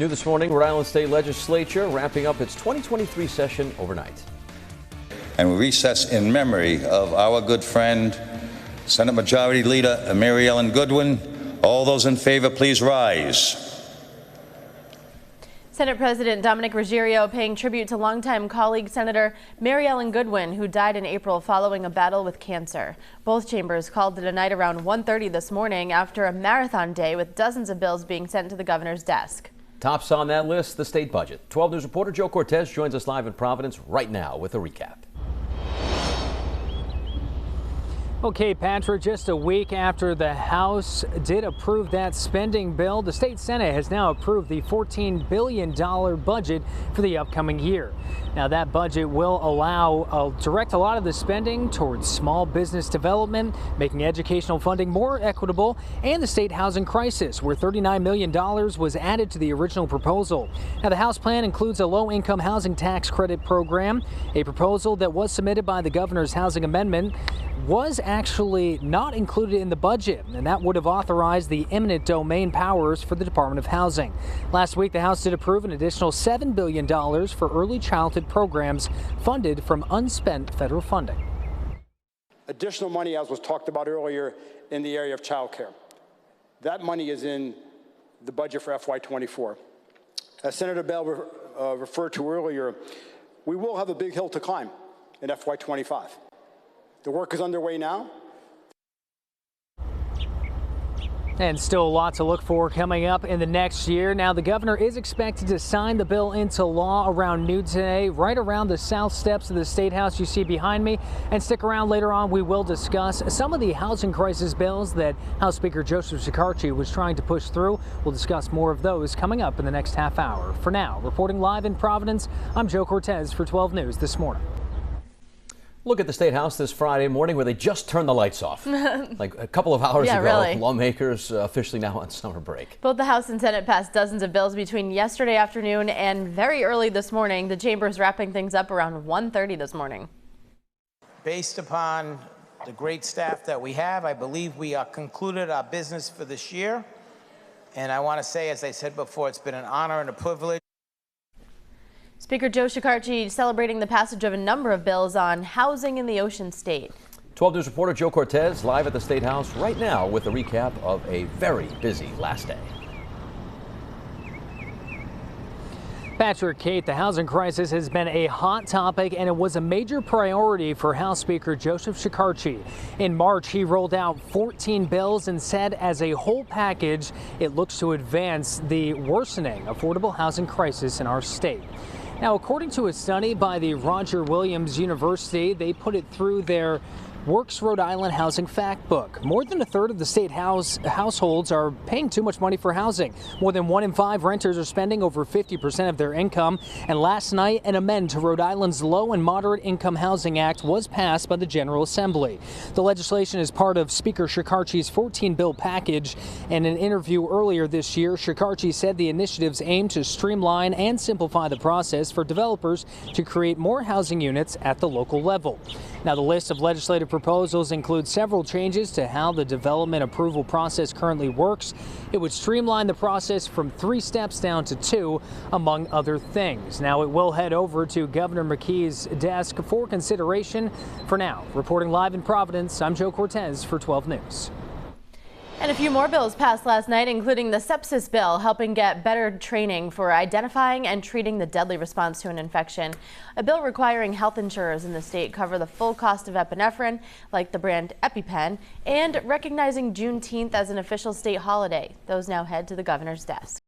New this morning, Rhode Island State Legislature wrapping up its 2023 session overnight. And we recess in memory of our good friend, Senate Majority Leader Mary Ellen Goodwin. All those in favor, please rise. Senate President Dominic Ruggiero paying tribute to longtime colleague Senator Mary Ellen Goodwin, who died in April following a battle with cancer. Both chambers called it a night around 1:30 this morning after a marathon day with dozens of bills being sent to the governor's desk. Tops on that list, the state budget. 12 News reporter Joe Cortez joins us live in Providence right now with a recap. Okay, Patrick, just a week after the House did approve that spending bill, the state Senate has now approved the $14 billion budget for the upcoming year. Now, that budget will direct a lot of the spending towards small business development, making educational funding more equitable, and the state housing crisis, where $39 million was added to the original proposal. Now, the House plan includes a low-income housing tax credit program. A proposal that was submitted by the governor's housing amendment was actually not included in the budget, and that would have authorized the eminent domain powers for the Department of Housing. Last week, the House did approve an additional $7 billion for early childhood programs funded from unspent federal funding. Additional money, as was talked about earlier, in the area of child care. That money is in the budget for FY24. As Senator Bell referred to earlier, we will have a big hill to climb in FY25. The work is underway now. And still a lot to look for coming up in the next year. Now, the governor is expected to sign the bill into law around noon today, right around the south steps of the State House you see behind me. And stick around later on. We will discuss some of the housing crisis bills that House Speaker Joseph Shekarchi was trying to push through. We'll discuss more of those coming up in the next half hour. For now, reporting live in Providence, I'm Joe Cortez for 12 News this morning. Look at the State House this Friday morning where they just turned the lights off. Like a couple of hours ago. Really. Lawmakers officially now on summer break. Both the House and Senate passed dozens of bills between yesterday afternoon and very early this morning. The chambers wrapping things up around 1:30 this morning. Based upon the great staff that we have, I believe we concluded our business for this year. And I want to say, as I said before, it's been an honor and a privilege. Speaker Joe Shekarchi celebrating the passage of a number of bills on housing in the Ocean State. 12 News reporter Joe Cortez live at the State House right now with a recap of a very busy last day. Patrick, Kate, the housing crisis has been a hot topic, and it was a major priority for House Speaker Joseph Shekarchi. In March, he rolled out 14 bills and said as a whole package, it looks to advance the worsening affordable housing crisis in our state. Now, according to a study by the Roger Williams University, they put it through their Works Rhode Island Housing Fact Book. More than a third of the state households are paying too much money for housing. More than 1 in 5 renters are spending over 50% of their income. And last night, an amendment to Rhode Island's Low and Moderate Income Housing Act was passed by the General Assembly. The legislation is part of Speaker Shekarchi's 14-bill package. In an interview earlier this year, Shekarchi said the initiatives aim to streamline and simplify the process for developers to create more housing units at the local level. Now, the list of legislative proposals include several changes to how the development approval process currently works. It would streamline the process from 3 steps down to 2, among other things. Now, it will head over to Governor McKee's desk for consideration. For now, reporting live in Providence, I'm Joe Cortez for 12 News. And a few more bills passed last night, including the sepsis bill, helping get better training for identifying and treating the deadly response to an infection. A bill requiring health insurers in the state cover the full cost of epinephrine, like the brand EpiPen, and recognizing Juneteenth as an official state holiday. Those now head to the governor's desk.